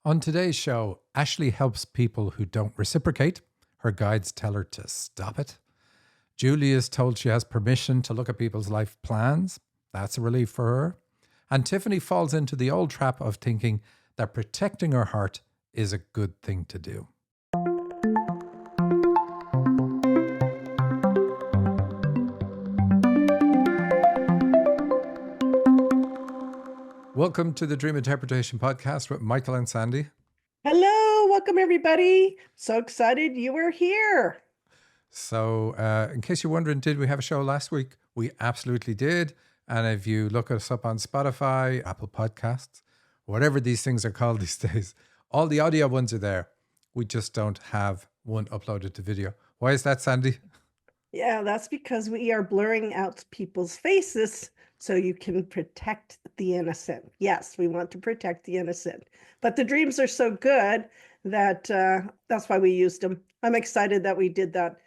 On today's show, Ashley helps people who don't reciprocate. Her guides tell her to stop it. Julie is told she has permission to look at people's life plans. That's a relief for her. And Tiffany falls into the old trap of thinking that protecting her heart is a good thing to do. Welcome to the Dream Interpretation Podcast with Michael and Sandy. Hello, welcome everybody. So excited you were here. So, in case you're wondering, did we have a show last week? We absolutely did. And if you look us up on Spotify, Apple Podcasts, whatever these things are called these days, all the audio ones are there. We just don't have one uploaded to video. Why is that, Sandy? Yeah, that's because we are blurring out people's faces so you can protect the innocent. Yes, we want to protect the innocent. But the dreams are so good that that's why we used them. I'm excited that we did that.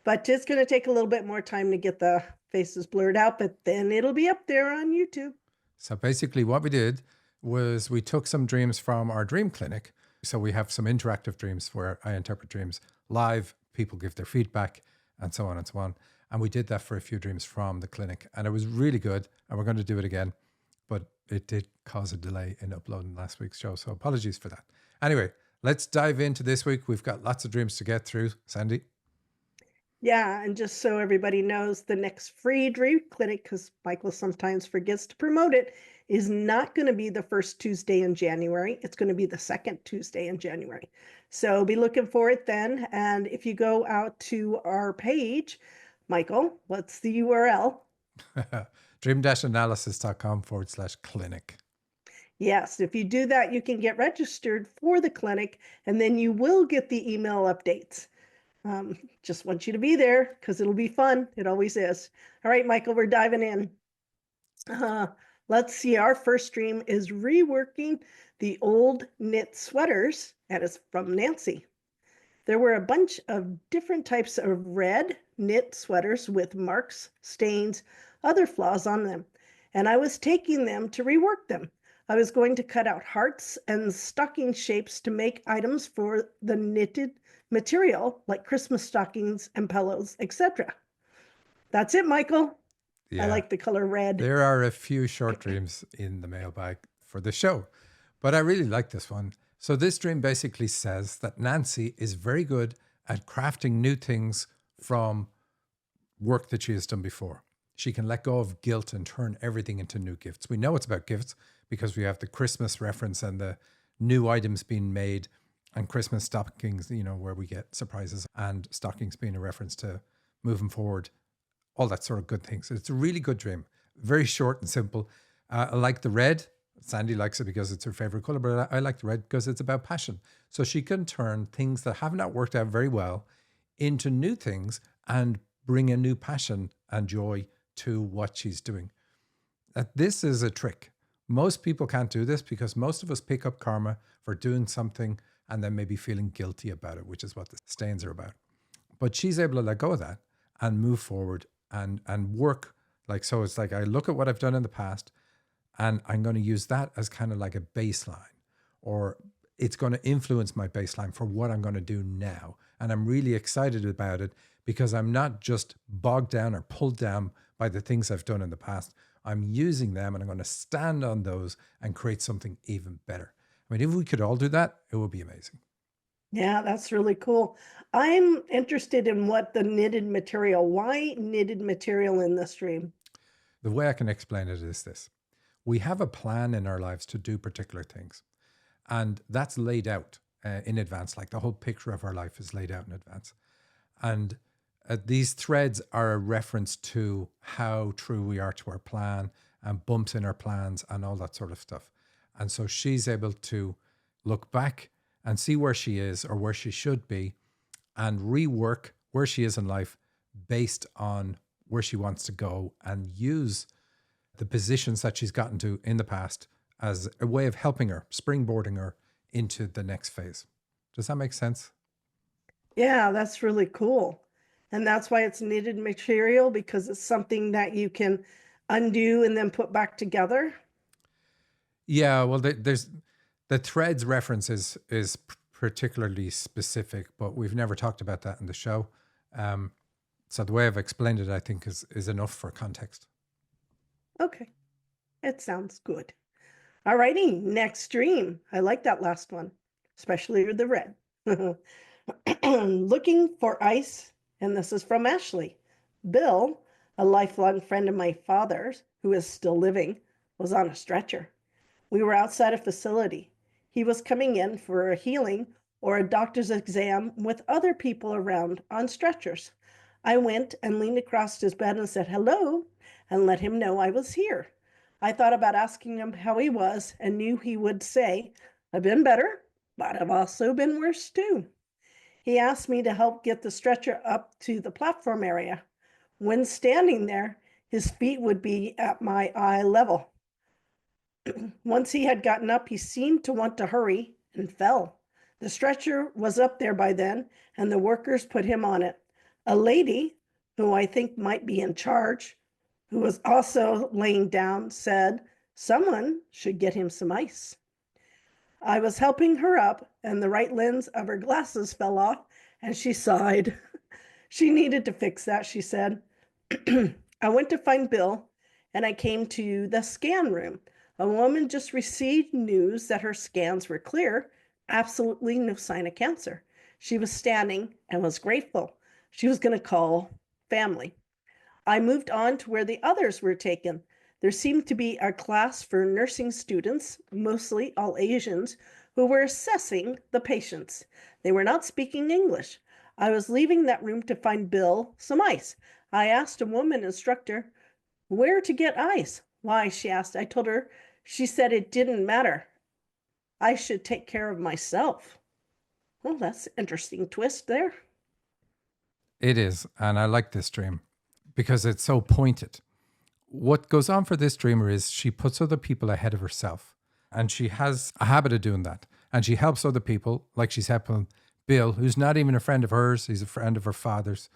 But it's going to take a little bit more time to get the faces blurred out, but then it'll be up there on YouTube. So basically what we did was we took some dreams from our dream clinic. So we have some interactive dreams where I interpret dreams live, people give their feedback and so on and so on. And we did that for a few dreams from the clinic and it was really good. And we're going to do it again, but it did cause a delay in uploading last week's show. So apologies for that. Anyway, let's dive into this week. We've got lots of dreams to get through. Sandy? Yeah, and just so everybody knows, the next free dream clinic, because Michael sometimes forgets to promote it, is not going to be the first Tuesday in January. It's going to be the second Tuesday in January. So be looking for it then. And if you go out to our page, Michael, what's the URL? dream-analysis.com/clinic. Yes, if you do that, you can get registered for the clinic, and then you will get the email updates. Just want you to be there because it'll be fun. It always is. All right, Michael, we're diving in. Let's see. Our first dream is reworking the old knit sweaters, and it's from Nancy. There were a bunch of different types of red knit sweaters with marks, stains, other flaws on them, and I was taking them to rework them. I was going to cut out hearts and stocking shapes to make items for the knitted material, like Christmas stockings and pillows, etc. That's it, Michael. I like the color red. There are a few short dreams in the mailbag for the show, but I really like this one. So this dream basically says that Nancy is very good at crafting new things from work that she has done before. She can let go of guilt and turn everything into new gifts. We know it's about gifts because we have the Christmas reference and the new items being made and Christmas stockings, where we get surprises, and stockings being a reference to moving forward, all that sort of good things. It's a really good dream. Very short and simple. I like the red. Sandy likes it because it's her favorite color, but I like the red because it's about passion. So she can turn things that have not worked out very well into new things and bring a new passion and joy to what she's doing. This is a trick. Most people can't do this because most of us pick up karma for doing something and then maybe feeling guilty about it, which is what the stains are about. But she's able to let go of that and move forward and work. Like, so it's like I look at what I've done in the past and I'm going to use that as kind of like a baseline, or it's going to influence my baseline for what I'm going to do now. And I'm really excited about it because I'm not just bogged down or pulled down by the things I've done in the past. I'm using them and I'm going to stand on those and create something even better. I mean, if we could all do that, it would be amazing. Yeah, that's really cool. I'm interested in what the knitted material, why knitted material in this dream? The way I can explain it is this. We have a plan in our lives to do particular things. And that's laid out in advance. Like the whole picture of our life is laid out in advance. And these threads are a reference to how true we are to our plan and bumps in our plans and all that sort of stuff. And so she's able to look back and see where she is or where she should be and rework where she is in life based on where she wants to go and use the positions that she's gotten to in the past as a way of helping her, springboarding her into the next phase. Does that make sense? Yeah, that's really cool. And that's why it's knitted material, because it's something that you can undo and then put back together. Yeah, well, there's The threads reference is particularly specific, but we've never talked about that in the show. So the way I've explained it, I think, is enough for context. Okay, it sounds good. Alrighty, next dream. I like that last one, especially the red. Looking for ice, and this is from Ashley. Bill, a lifelong friend of my father's, who is still living, was on a stretcher. We were outside a facility. He was coming in for a healing or a doctor's exam with other people around on stretchers. I went and leaned across his bed and said hello and let him know I was here. I thought about asking him how he was and knew he would say, I've been better, but I've also been worse too. He asked me to help get the stretcher up to the platform area. When standing there, his feet would be at my eye level. Once he had gotten up, he seemed to want to hurry and fell. The stretcher was up there by then, and the workers put him on it. A lady, who I think might be in charge, who was also laying down, said, someone should get him some ice. I was helping her up, and the right lens of her glasses fell off, and she sighed. She needed to fix that, she said. I went to find Bill, and I came to the scan room. A woman just received news that her scans were clear, absolutely no sign of cancer. She was standing and was grateful. She was going to call family. I moved on to where the others were taken. There seemed to be a class for nursing students, mostly all Asians, who were assessing the patients. They were not speaking English. I was leaving that room to find Bill some ice. I asked a woman instructor where to get ice. Why, she asked. I told her. She said it didn't matter. I should take care of myself. Well, that's an interesting twist there. It is, and I like this dream because it's so pointed. What goes on for this dreamer is she puts other people ahead of herself, and she has a habit of doing that. And she helps other people, like she's helping Bill, who's not even a friend of hers, he's a friend of her father's.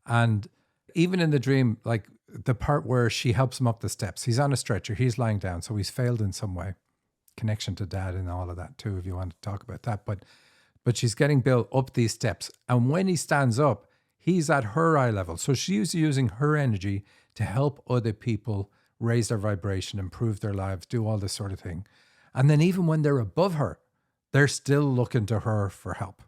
And even in the dream, like the part where she helps him up the steps, he's on a stretcher, he's lying down, so he's failed in some way. Connection to dad and all of that too, if you want to talk about that. But she's getting Bill up these steps. And when he stands up, he's at her eye level. So she's using her energy to help other people raise their vibration, improve their lives, do all this sort of thing. And then even when they're above her, they're still looking to her for help.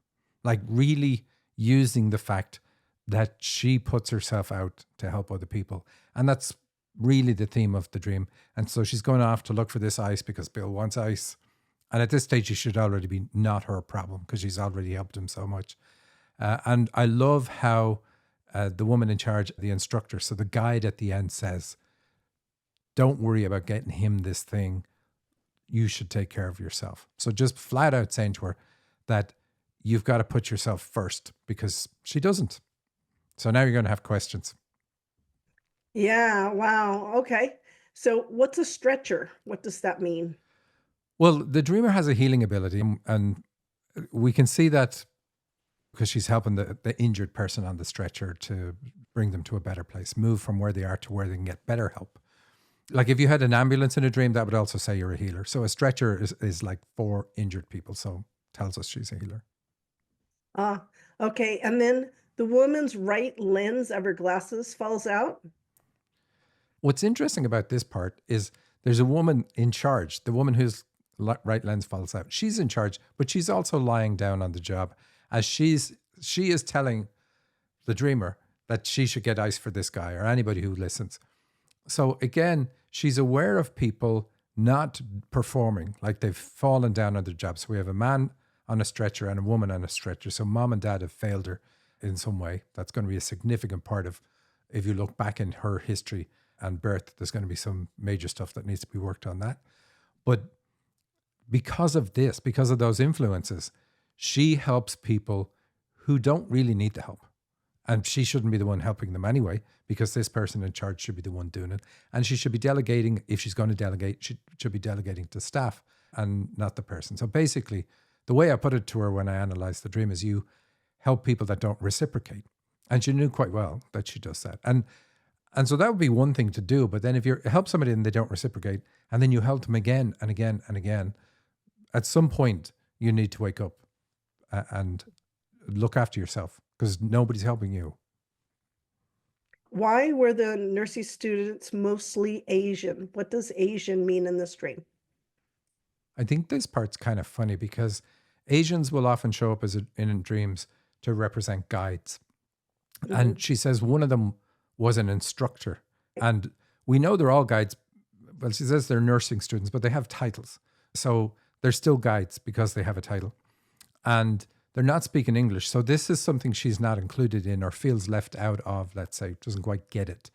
Like really using the fact that she puts herself out to help other people. And that's really the theme of the dream. And so she's going off to look for this ice because Bill wants ice. And at this stage, she should already be not her problem because she's already helped him so much. And I love how the woman in charge, the instructor, so the guide at the end says, don't worry about getting him this thing. You should take care of yourself. So just flat out saying to her that you've got to put yourself first because she doesn't. So now you're going to have questions. Yeah, wow. Okay. So what's a stretcher? What does that mean? Well, the dreamer has a healing ability, and we can see that because she's helping the injured person on the stretcher to bring them to a better place, move from where they are to where they can get better help. Like if you had an ambulance in a dream, that would also say you're a healer. So a stretcher is like for injured people. So tells us she's a healer. Ah, okay. And then the woman's right lens of her glasses falls out. What's interesting about this part is there's a woman in charge, the woman whose right lens falls out. She's in charge, but she's also lying down on the job as she is telling the dreamer that she should get ice for this guy or anybody who listens. So again, she's aware of people not performing, like they've fallen down on their job. So we have a man on a stretcher and a woman on a stretcher. So mom and dad have failed her in some way. That's going to be a significant part of, if you look back in her history and birth, there's going to be some major stuff that needs to be worked on that. But because of this, because of those influences, she helps people who don't really need the help. And she shouldn't be the one helping them anyway, because this person in charge should be the one doing it. And she should be delegating, if she's going to delegate, she should be delegating to staff and not the person. So basically, the way I put it to her when I analysed the dream is you help people that don't reciprocate. And she knew quite well that she does that. And so that would be one thing to do. But then if you help somebody and they don't reciprocate, and then you help them again and again and again, at some point, you need to wake up and look after yourself because nobody's helping you. Why were the nursing students mostly Asian? What does Asian mean in this dream? I think this part's kind of funny because Asians will often show up in dreams to represent guides. And she says one of them was an instructor. And we know they're all guides. Well, she says they're nursing students, but they have titles. So they're still guides because they have a title. And they're not speaking English. So this is something she's not included in or feels left out of, let's say, doesn't quite get it.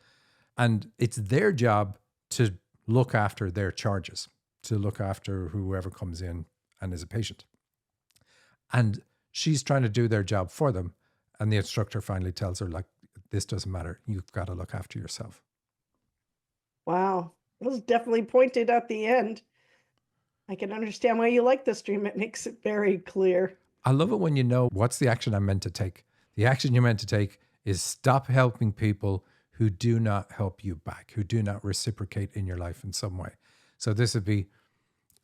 And it's their job to look after their charges, to look after whoever comes in and is a patient. And she's trying to do their job for them. And the instructor finally tells her, like, this doesn't matter. You've got to look after yourself. Wow. It was definitely pointed at the end. I can understand why you like this dream. It makes it very clear. I love it when you know what's the action I'm meant to take. The action you're meant to take is stop helping people who do not help you back, who do not reciprocate in your life in some way. So this would be,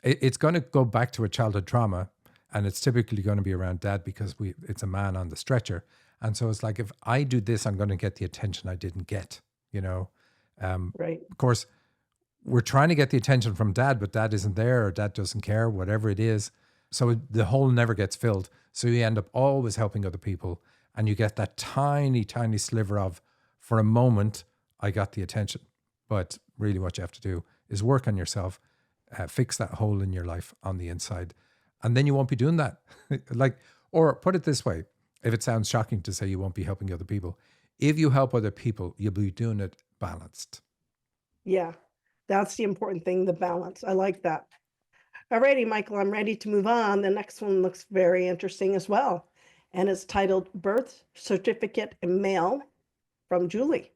it's going to go back to a childhood trauma, and it's typically going to be around dad because it's a man on the stretcher. And so it's like, if I do this, I'm going to get the attention I didn't get, you know? Right. Of course, we're trying to get the attention from dad, but dad isn't there or dad doesn't care, whatever it is. So the hole never gets filled. So you end up always helping other people. And you get that tiny, tiny sliver of, for a moment, I got the attention. But really what you have to do is work on yourself, fix that hole in your life on the inside. And then you won't be doing that. Or put it this way, if it sounds shocking to say you won't be helping other people, if you help other people, you'll be doing it balanced. Yeah. That's the important thing, the balance. I like that. Alrighty, Michael, I'm ready to move on. The next one looks very interesting as well. And it's titled Birth Certificate in Mail from Julie.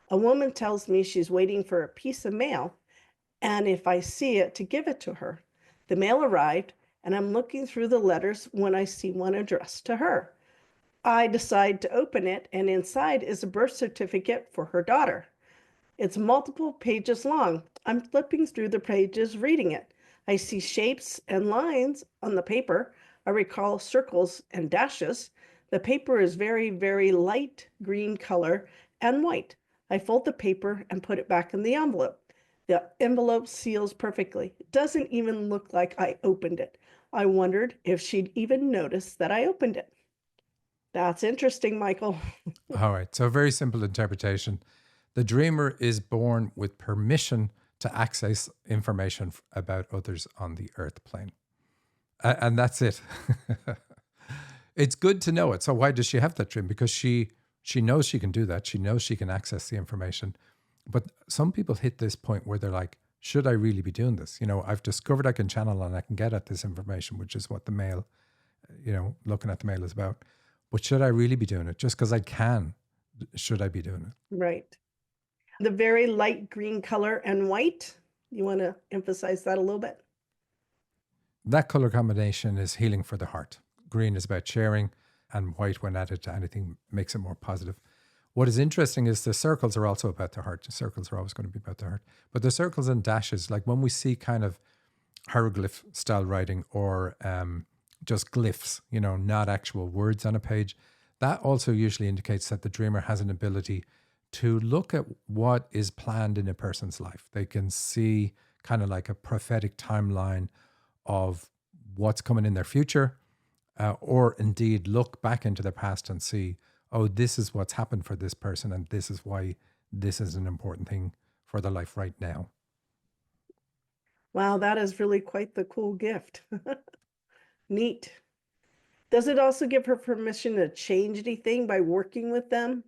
A woman tells me she's waiting for a piece of mail, and if I see it, to give it to her. The mail arrived, and I'm looking through the letters when I see one addressed to her. I decide to open it, and inside is a birth certificate for her daughter. It's multiple pages long. I'm flipping through the pages, reading it. I see shapes and lines on the paper. I recall circles and dashes. The paper is very, very light green color and white. I fold the paper and put it back in the envelope. The envelope seals perfectly. It doesn't even look like I opened it. I wondered if she'd even noticed that I opened it. That's interesting, Michael. All right. So, a very simple interpretation. The dreamer is born with permission to access information about others on the earth plane. And that's it. It's good to know it. So why does she have that dream? Because she knows she can do that. She knows she can access the information. But some people hit this point where they're like, should I really be doing this? You know, I've discovered I can channel and I can get at this information, which is what the mail, looking at the mail is about. But should I really be doing it? Just because I can, should I be doing it? Right. The very light green color and white. You want to emphasize that a little bit? That color combination is healing for the heart. Green is about sharing, and white, when added to anything, makes it more positive. What is interesting is the circles are also about the heart. The circles are always going to be about the heart. But the circles and dashes, like when we see kind of hieroglyph style writing or just glyphs, not actual words on a page, that also usually indicates that the dreamer has an ability to look at what is planned in a person's life. They can see kind of like a prophetic timeline of what's coming in their future, or indeed look back into their past and see, oh, this is what's happened for this person, and this is why this is an important thing for their life right now. Wow, that is really quite the cool gift. Neat. Does it also give her permission to change anything by working with them?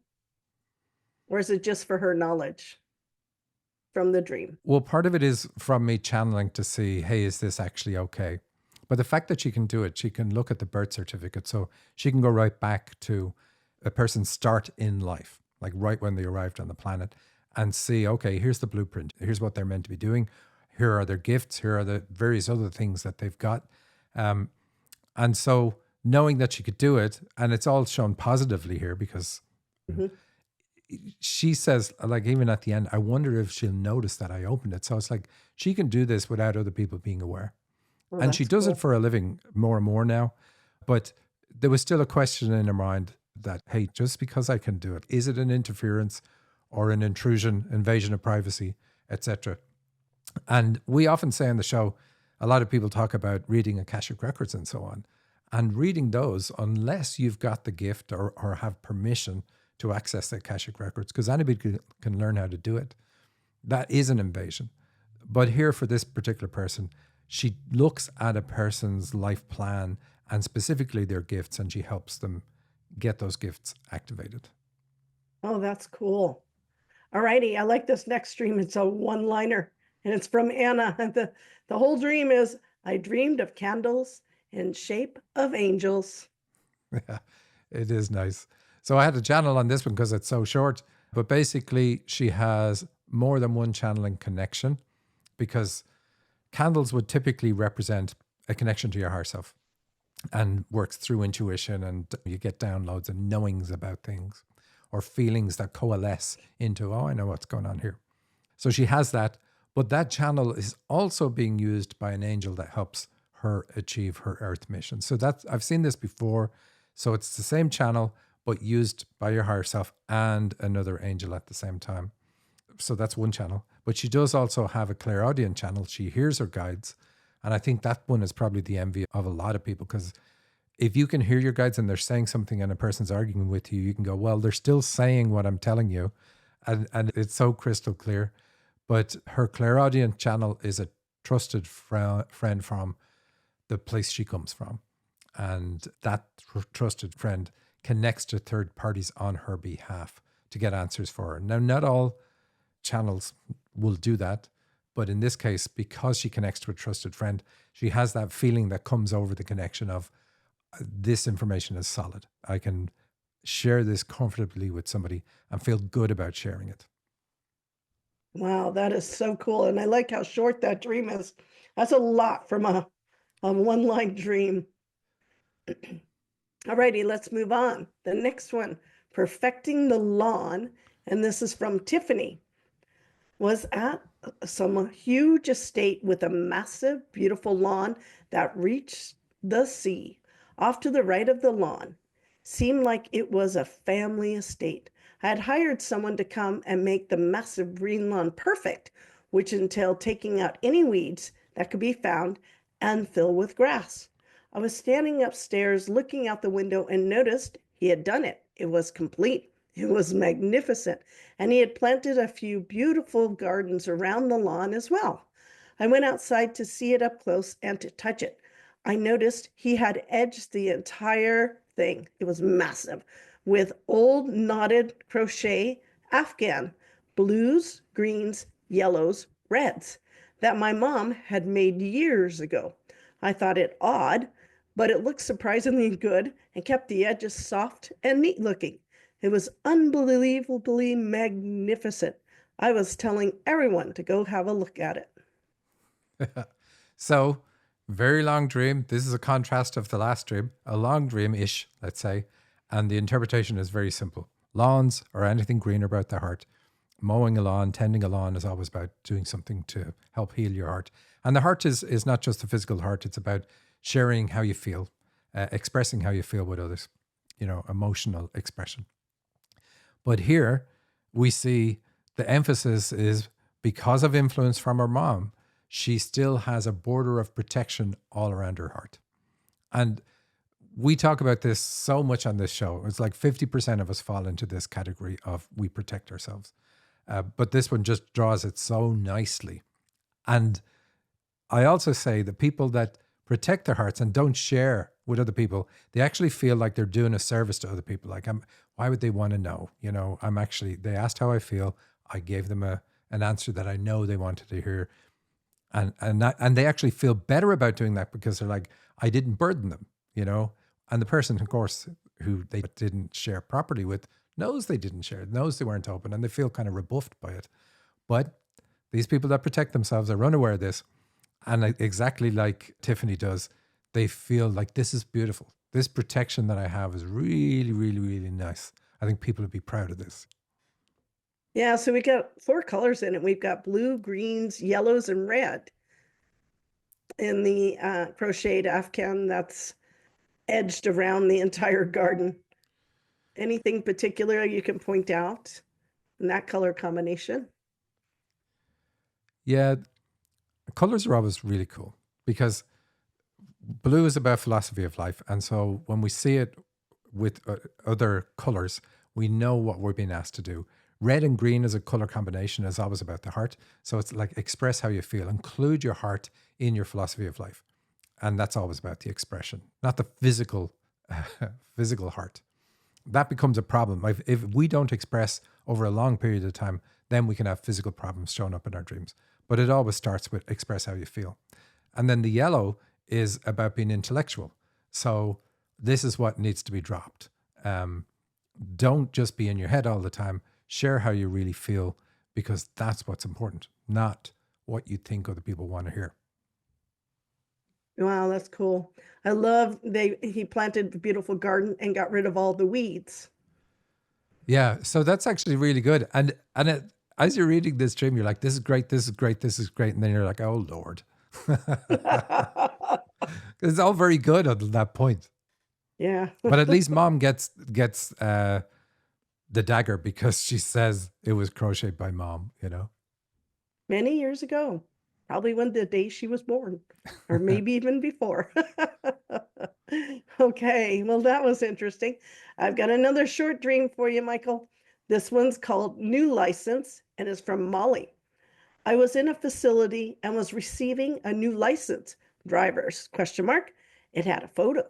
Or is it just for her knowledge from the dream? Well, part of it is from me channeling to see, hey, is this actually okay? But the fact that she can do it, she can look at the birth certificate. So she can go right back to a person's start in life, like right when they arrived on the planet, and see, okay, here's the blueprint. Here's what they're meant to be doing. Here are their gifts. Here are the various other things that they've got. And so knowing that she could do it, and it's all shown positively here because she says, like, even at the end, I wonder if she'll notice that I opened it. So it's like she can do this without other people being aware. Oh, And she that's does it cool. for a living more and more now. But there was still a question in her mind that, hey, just because I can do it, is it an interference or an intrusion, invasion of privacy, etc.? And we often say on the show, a lot of people talk about reading Akashic records and so on. And reading those, unless you've got the gift or have permission to access the Akashic records, because anybody can learn how to do it, that is an invasion. But here for this particular person, she looks at a person's life plan and specifically their gifts, and she helps them get those gifts activated. Oh, that's cool. All righty. I like this next dream. It's a one-liner and it's from Anna. The whole dream is, I dreamed of candles in shape of angels. Yeah, it is nice. So I had a channel on this one because it's so short, but basically she has more than one channeling connection because candles would typically represent a connection to your higher self and works through intuition, and you get downloads and knowings about things or feelings that coalesce into, oh, I know what's going on here. So she has that, but that channel is also being used by an angel that helps her achieve her earth mission. So that's, I've seen this before. So it's the same channel, but used by your higher self and another angel at the same time. So that's one channel. But she does also have a clairaudient channel. She hears her guides. And I think that one is probably the envy of a lot of people, because if you can hear your guides and they're saying something and a person's arguing with you, you can go, well, they're still saying what I'm telling you. And it's so crystal clear. But her clairaudient channel is a trusted friend from the place she comes from. And that trusted friend connects to third parties on her behalf to get answers for her. Now, not all channels will do that. But in this case, because she connects to a trusted friend, she has that feeling that comes over the connection of this information is solid. I can share this comfortably with somebody and feel good about sharing it. Wow, that is so cool. And I like how short that dream is. That's a lot from a one-line dream. All righty, let's move on. The next one, perfecting the lawn. And this is from Tiffany. Was at some huge estate with a massive, beautiful lawn that reached the sea. Off to the right of the lawn, seemed like it was a family estate. I had hired someone to come and make the massive green lawn perfect, which entailed taking out any weeds that could be found and fill with grass. I was standing upstairs looking out the window and noticed he had done it. It was complete. It was magnificent, and he had planted a few beautiful gardens around the lawn as well. I went outside to see it up close and to touch it. I noticed he had edged the entire thing. It was massive, with old knotted crochet Afghan blues, greens, yellows, reds that my mom had made years ago. I thought it odd, but it looked surprisingly good and kept the edges soft and neat looking. It was unbelievably magnificent. I was telling everyone to go have a look at it. So, very long dream. This is a contrast of the last dream, a long dream ish, let's say. And the interpretation is very simple. Lawns or anything green about the heart. Mowing a lawn, tending a lawn is always about doing something to help heal your heart. And the heart is not just the physical heart, it's about sharing how you feel, expressing how you feel with others, emotional expression. But here we see the emphasis is because of influence from her mom, she still has a border of protection all around her heart. And we talk about this so much on this show. It's like 50% of us fall into this category of we protect ourselves. But this one just draws it so nicely. And I also say the people that protect their hearts and don't share with other people, they actually feel like they're doing a service to other people. Like, why would they want to know? They asked how I feel. I gave them an answer that I know they wanted to hear. And they actually feel better about doing that because they're like, I didn't burden them, And the person, of course, who they didn't share properly with knows they didn't share, knows they weren't open, and they feel kind of rebuffed by it. But these people that protect themselves are unaware of this. And exactly like Tiffany does, they feel like this is beautiful. This protection that I have is really, really, really nice. I think people would be proud of this. Yeah, so we got 4 colors in it. We've got blue, greens, yellows, and red. in the crocheted Afghan that's edged around the entire garden. Anything particular you can point out in that color combination? Yeah, colors are always really cool because blue is about philosophy of life. And so when we see it with other colors, we know what we're being asked to do. Red and green as a color combination is always about the heart. So it's like express how you feel, include your heart in your philosophy of life. And that's always about the expression, not the physical, physical heart. That becomes a problem. If we don't express over a long period of time, then we can have physical problems showing up in our dreams. But it always starts with express how you feel. And then the yellow is about being intellectual. So this is what needs to be dropped. Don't just be in your head all the time. Share how you really feel because that's what's important, not what you think other people want to hear. Wow, that's cool. I love he planted a beautiful garden and got rid of all the weeds. Yeah, so that's actually really good. As you're reading this dream, you're like, "This is great, this is great, this is great," and then you're like, "Oh Lord," it's all very good at that point. Yeah. But at least Mom gets the dagger because she says it was crocheted by Mom. You know. Many years ago, probably when the day she was born, or maybe even before. Okay, well, that was interesting. I've got another short dream for you, Michael. This one's called New License and is from Molly. I was in a facility and was receiving a new license. Drivers, question mark. It had a photo.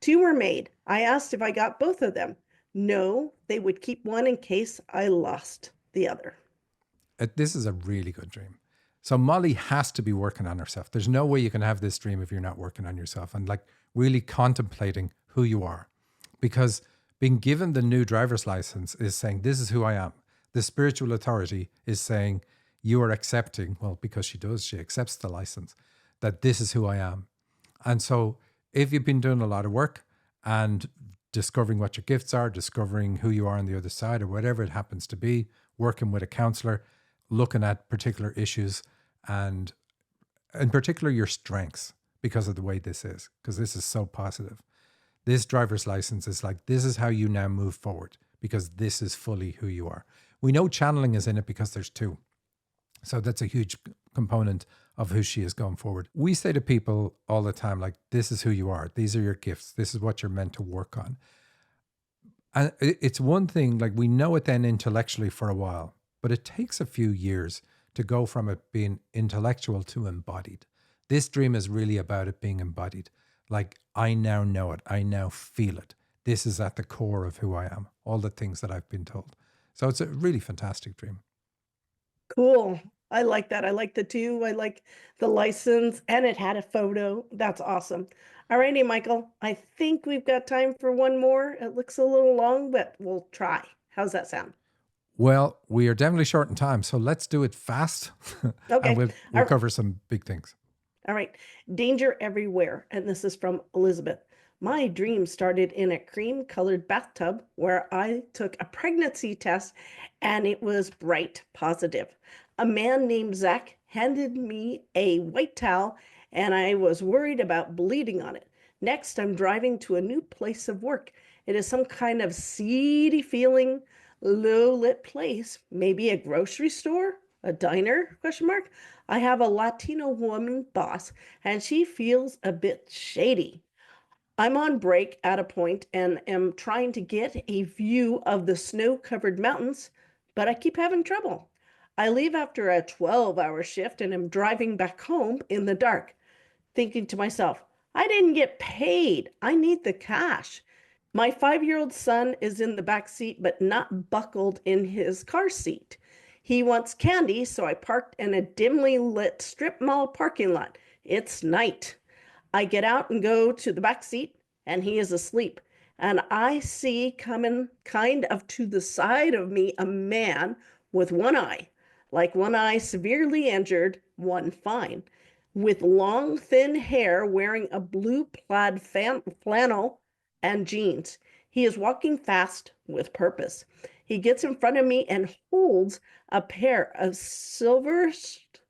Two were made. I asked if I got both of them. No, they would keep one in case I lost the other. This is a really good dream. So Molly has to be working on herself. There's no way you can have this dream if you're not working on yourself and like really contemplating who you are. Because being given the new driver's license is saying, this is who I am. The spiritual authority is saying, you are accepting, well, because she accepts the license, that this is who I am. And so if you've been doing a lot of work and discovering what your gifts are, discovering who you are on the other side or whatever it happens to be, working with a counselor, looking at particular issues and in particular your strengths because of the way this is, because this is so positive. This driver's license is like, this is how you now move forward because this is fully who you are. We know channeling is in it because there's two. So that's a huge component of who she is going forward. We say to people all the time, like, this is who you are. These are your gifts. This is what you're meant to work on. And it's one thing, like we know it then intellectually for a while, but it takes a few years to go from it being intellectual to embodied. This dream is really about it being embodied. Like, I now know it. I now feel it. This is at the core of who I am, all the things that I've been told. So it's a really fantastic dream. Cool. I like that. I like the two. I like the license, and it had a photo. That's awesome. All righty, Michael. I think we've got time for one more. It looks a little long, but we'll try. How's that sound? Well, we are definitely short in time, so let's do it fast, and Okay. we'll cover some big things. All right. Danger everywhere. And this is from Elizabeth. My dream started in a cream colored bathtub where I took a pregnancy test and it was bright positive. A man named Zach handed me a white towel and I was worried about bleeding on it. Next, I'm driving to a new place of work. It is some kind of seedy feeling, low lit place, maybe a grocery store, a diner, question mark. I have a Latino woman boss, and she feels a bit shady. I'm on break at a point and am trying to get a view of the snow covered mountains, but I keep having trouble. I leave after a 12-hour shift and am driving back home in the dark, thinking to myself, I didn't get paid. I need the cash. My 5-year-old son is in the back seat, but not buckled in his car seat. He wants candy, so I parked in a dimly lit strip mall parking lot. It's night. I get out and go to the back seat, and he is asleep. And I see coming kind of to the side of me a man with one eye, like one eye severely injured, one fine, with long, thin hair, wearing a blue plaid flannel and jeans. He is walking fast with purpose. He gets in front of me and holds a pair of silver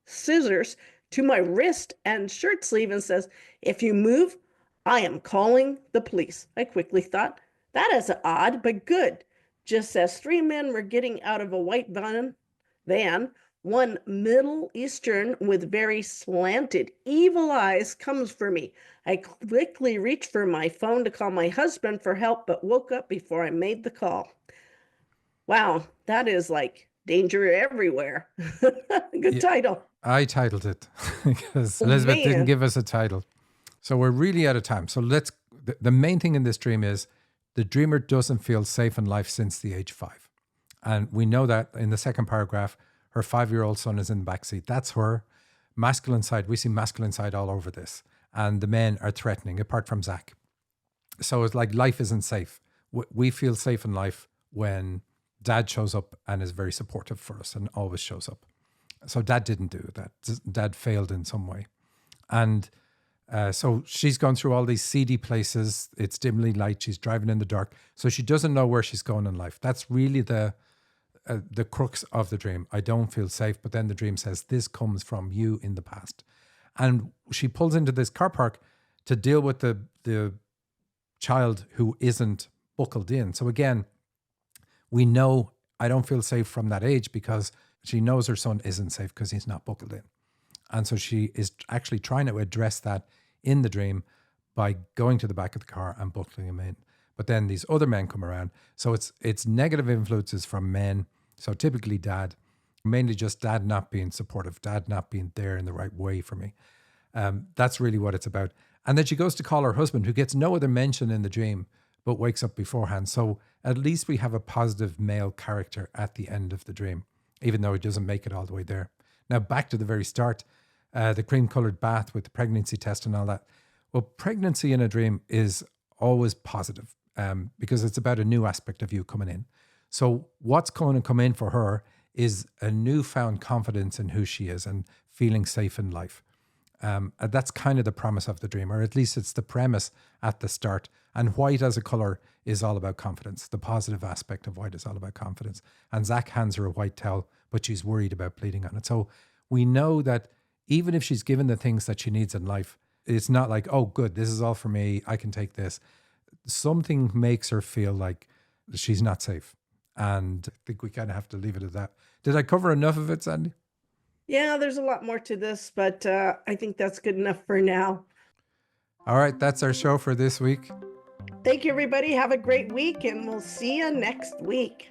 scissors to my wrist and shirt sleeve and says, "If you move, I am calling the police." I quickly thought, that is odd, but good. Just as three men were getting out of a white van, one Middle Eastern with very slanted, evil eyes comes for me. I quickly reached for my phone to call my husband for help, but woke up before I made the call. Wow, that is like danger everywhere. Good Yeah, title. I titled it because Oh, Elizabeth didn't man. give us a title. So we're really out of time. So the main thing in this dream is the dreamer doesn't feel safe in life since the age 5. And we know that in the second paragraph, her 5-year-old son is in the backseat. That's her masculine side. We see masculine side all over this. And the men are threatening, apart from Zach. So it's like life isn't safe. We feel safe in life when dad shows up and is very supportive for us and always shows up. So dad didn't do that. Dad failed in some way. And so she's gone through all these seedy places. It's dimly light. She's driving in the dark. So she doesn't know where she's going in life. That's really the crux of the dream. I don't feel safe. But then the dream says, this comes from you in the past. And she pulls into this car park to deal with the child who isn't buckled in. So again, we know I don't feel safe from that age because she knows her son isn't safe because he's not buckled in. And so she is actually trying to address that in the dream by going to the back of the car and buckling him in. But then these other men come around. So it's negative influences from men. So typically dad, mainly just dad not being supportive, dad not being there in the right way for me. That's really what it's about. And then she goes to call her husband, who gets no other mention in the dream, but wakes up beforehand. So at least we have a positive male character at the end of the dream, even though he doesn't make it all the way there. Now, back to the very start, the cream-colored bath with the pregnancy test and all that. Well, pregnancy in a dream is always positive because it's about a new aspect of you coming in. So what's going to come in for her is a newfound confidence in who she is and feeling safe in life. That's kind of the promise of the dream, or at least it's the premise at the start. And white as a color is all about confidence. The positive aspect of white is all about confidence. And Zach hands her a white towel, but she's worried about bleeding on it. So we know that even if she's given the things that she needs in life, it's not like, oh, good, this is all for me, I can take this. Something makes her feel like she's not safe. And I think we kind of have to leave it at that. Did I cover enough of it, Sandy? Yeah, there's a lot more to this, but I think that's good enough for now. All right, that's our show for this week. Thank you, everybody. Have a great week, and we'll see you next week.